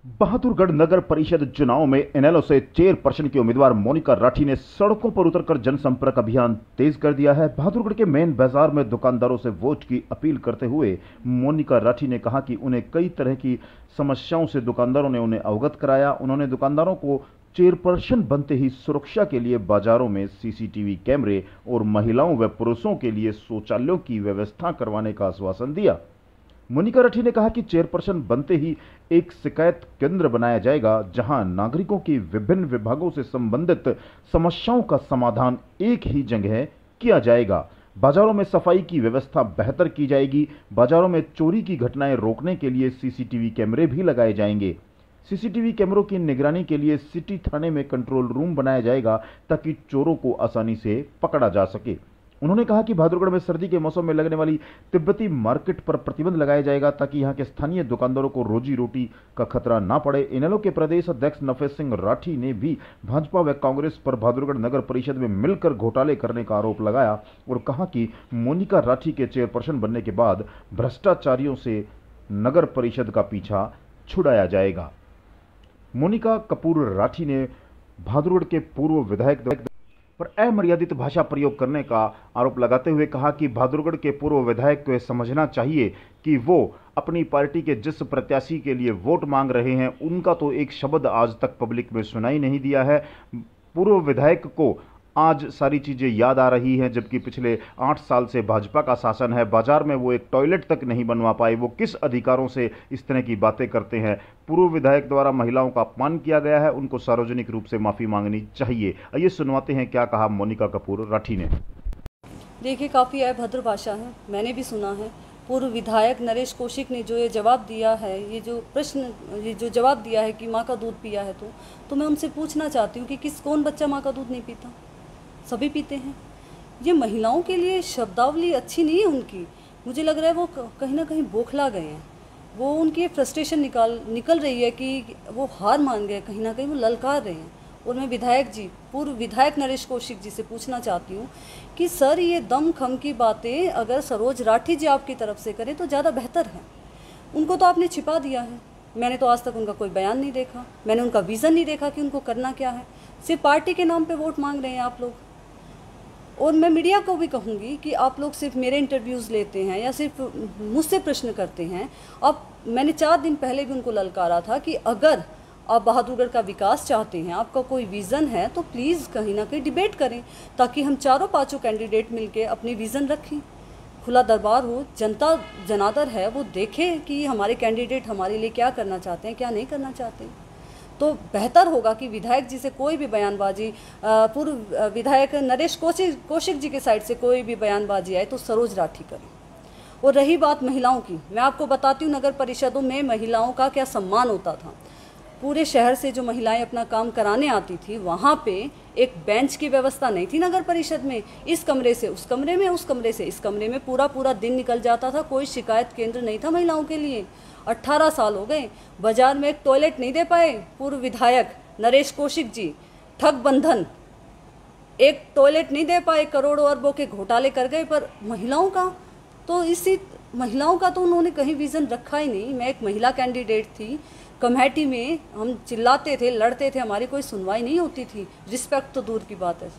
बहादुरगढ़ नगर परिषद चुनाव में इनेलो से चेयरपर्सन की उम्मीदवार मोनिका राठी ने सड़कों पर उतरकर जनसंपर्क अभियान तेज कर दिया है। बहादुरगढ़ के मेन बाजार में दुकानदारों से वोट की अपील करते हुए मोनिका राठी ने कहा कि उन्हें कई तरह की समस्याओं से दुकानदारों ने उन्हें अवगत कराया। उन्होंने दुकानदारों को चेयरपर्सन बनते ही सुरक्षा के लिए बाजारों में सीसीटीवी कैमरे और महिलाओं व पुरुषों के लिए शौचालयों की व्यवस्था करवाने का आश्वासन दिया। मोनिका राठी ने कहा कि चेयरपर्सन बनते ही एक शिकायत केंद्र बनाया जाएगा, जहां नागरिकों की विभिन्न विभागों से संबंधित समस्याओं का समाधान एक ही जगह किया जाएगा। बाजारों में सफाई की व्यवस्था बेहतर की जाएगी। बाजारों में चोरी की घटनाएं रोकने के लिए सीसीटीवी कैमरे भी लगाए जाएंगे। सीसीटीवी कैमरों की निगरानी के लिए सिटी थाने में कंट्रोल रूम बनाया जाएगा, ताकि चोरों को आसानी से पकड़ा जा सके। उन्होंने कहा कि बहादुरगढ़ में सर्दी के मौसम में लगने वाली तिब्बती मार्केट पर प्रतिबंध लगाया जाएगा, ताकि यहां के स्थानीय दुकानदारों को रोजी रोटी का खतरा ना पड़े। इनेलो के प्रदेश अध्यक्ष नफेस सिंह राठी ने भी भाजपा व कांग्रेस पर बहादुरगढ़ नगर परिषद में मिलकर घोटाले करने का आरोप लगाया और कहा कि मोनिका राठी के चेयरपर्सन बनने के बाद भ्रष्टाचारियों से नगर परिषद का पीछा छुड़ाया जाएगा। मोनिका कपूर राठी ने बहादुरगढ़ के पूर्व विधायक पर अमर्यादित भाषा प्रयोग करने का आरोप लगाते हुए कहा कि बहादुरगढ़ के पूर्व विधायक को यह समझना चाहिए कि वो अपनी पार्टी के जिस प्रत्याशी के लिए वोट मांग रहे हैं, उनका तो एक शब्द आज तक पब्लिक में सुनाई नहीं दिया है। पूर्व विधायक को आज सारी चीज़ें याद आ रही हैं, जबकि पिछले 8 साल से भाजपा का शासन है। बाजार में वो एक टॉयलेट तक नहीं बनवा पाए। वो किस अधिकारों से इस तरह की बातें करते हैं? पूर्व विधायक द्वारा महिलाओं का अपमान किया गया है, उनको सार्वजनिक रूप से माफ़ी मांगनी चाहिए। आइए सुनवाते हैं क्या कहा मोनिका कपूर राठी ने। देखिए, काफ़ी अभद्र भाषा है, मैंने भी सुना है। पूर्व विधायक नरेश कौशिक ने जो ये जवाब दिया है, ये जो जवाब दिया है कि माँ का दूध पिया है, तो मैं उनसे पूछना चाहती हूँ कि कौन बच्चा माँ का दूध नहीं पीता? सभी पीते हैं। ये महिलाओं के लिए शब्दावली अच्छी नहीं है उनकी। मुझे लग रहा है वो कहीं ना कहीं बौखला गए हैं। वो उनकी फ्रस्ट्रेशन निकल रही है कि वो हार मान गए, कहीं ना कहीं वो ललकार रहे हैं। और मैं पूर्व विधायक नरेश कौशिक जी से पूछना चाहती हूँ कि सर, ये दम खम की बातें अगर सरोज राठी जी आपकी तरफ से करें तो ज़्यादा बेहतर है। उनको तो आपने छिपा दिया है। मैंने तो आज तक उनका कोई बयान नहीं देखा, मैंने उनका विज़न नहीं देखा कि उनको करना क्या है। सिर्फ पार्टी के नाम पे वोट मांग रहे हैं आप लोग। और मैं मीडिया को भी कहूँगी कि आप लोग सिर्फ मेरे इंटरव्यूज़ लेते हैं या सिर्फ मुझसे प्रश्न करते हैं। अब मैंने 4 दिन पहले भी उनको ललकारा था कि अगर आप बहादुरगढ़ का विकास चाहते हैं, आपका कोई विज़न है, तो प्लीज़ कहीं ना कहीं डिबेट करें, ताकि हम चारों पाँचों कैंडिडेट मिलके अपनी विज़न रखें। खुला दरबार हो, जनता जनादर है, वो देखे कि हमारे कैंडिडेट हमारे लिए क्या करना चाहते हैं, क्या नहीं करना चाहते। तो बेहतर होगा कि विधायक जी से कोई भी बयानबाजी, पूर्व विधायक नरेश कौशिक जी के साइड से कोई भी बयानबाजी आए तो सरोज राठी करें। और रही बात महिलाओं की, मैं आपको बताती हूँ नगर परिषदों में महिलाओं का क्या सम्मान होता था। पूरे शहर से जो महिलाएं अपना काम कराने आती थी, वहाँ पे एक बेंच की व्यवस्था नहीं थी नगर परिषद में। इस कमरे से उस कमरे में, उस कमरे से इस कमरे में पूरा दिन निकल जाता था। कोई शिकायत केंद्र नहीं था महिलाओं के लिए। 18 साल हो गए, बाजार में एक टॉयलेट नहीं दे पाए पूर्व विधायक नरेश कौशिक जी। ठग बंधन, एक टॉयलेट नहीं दे पाए, करोड़ों अरबों के घोटाले कर गए। पर महिलाओं का तो उन्होंने कहीं विज़न रखा ही नहीं। मैं एक महिला कैंडिडेट थी, कमेटी में हम चिल्लाते थे, लड़ते थे, हमारी कोई सुनवाई नहीं होती थी। रिस्पेक्ट तो दूर की बात है।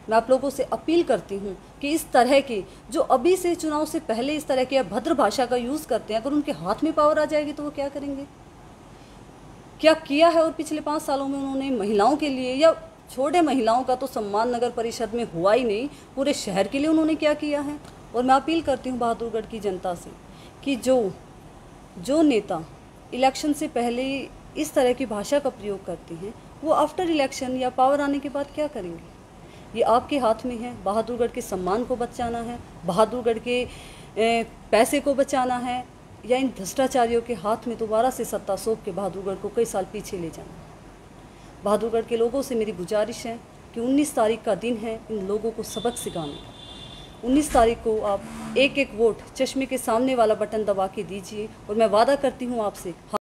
मैं आप लोगों से अपील करती हूँ कि इस तरह की जो अभी से चुनाव से पहले इस तरह की अभद्र भाषा का यूज़ करते हैं, अगर उनके हाथ में पावर आ जाएगी तो वो क्या करेंगे? क्या किया है? और पिछले 5 सालों में उन्होंने महिलाओं के लिए, या छोड़े महिलाओं का तो सम्मान नगर परिषद में हुआ ही नहीं, पूरे शहर के लिए उन्होंने क्या किया है? और मैं अपील करती हूँ बहादुरगढ़ की जनता से कि जो नेता इलेक्शन से पहले इस तरह की भाषा का प्रयोग करते हैं, वो आफ्टर इलेक्शन या पावर आने के बाद क्या करेंगे? ये आपके हाथ में है। बहादुरगढ़ के सम्मान को बचाना है, बहादुरगढ़ के पैसे को बचाना है, या इन भ्रष्टाचारियों के हाथ में दोबारा से सत्ता सौंप के बहादुरगढ़ को कई साल पीछे ले जाना है। बहादुरगढ़ के लोगों से मेरी गुजारिश है कि 19 तारीख का दिन है इन लोगों को सबक सिखाने का। 19 तारीख को आप एक वोट चश्मे के सामने वाला बटन दबा के दीजिए, और मैं वादा करती हूँ आपसे।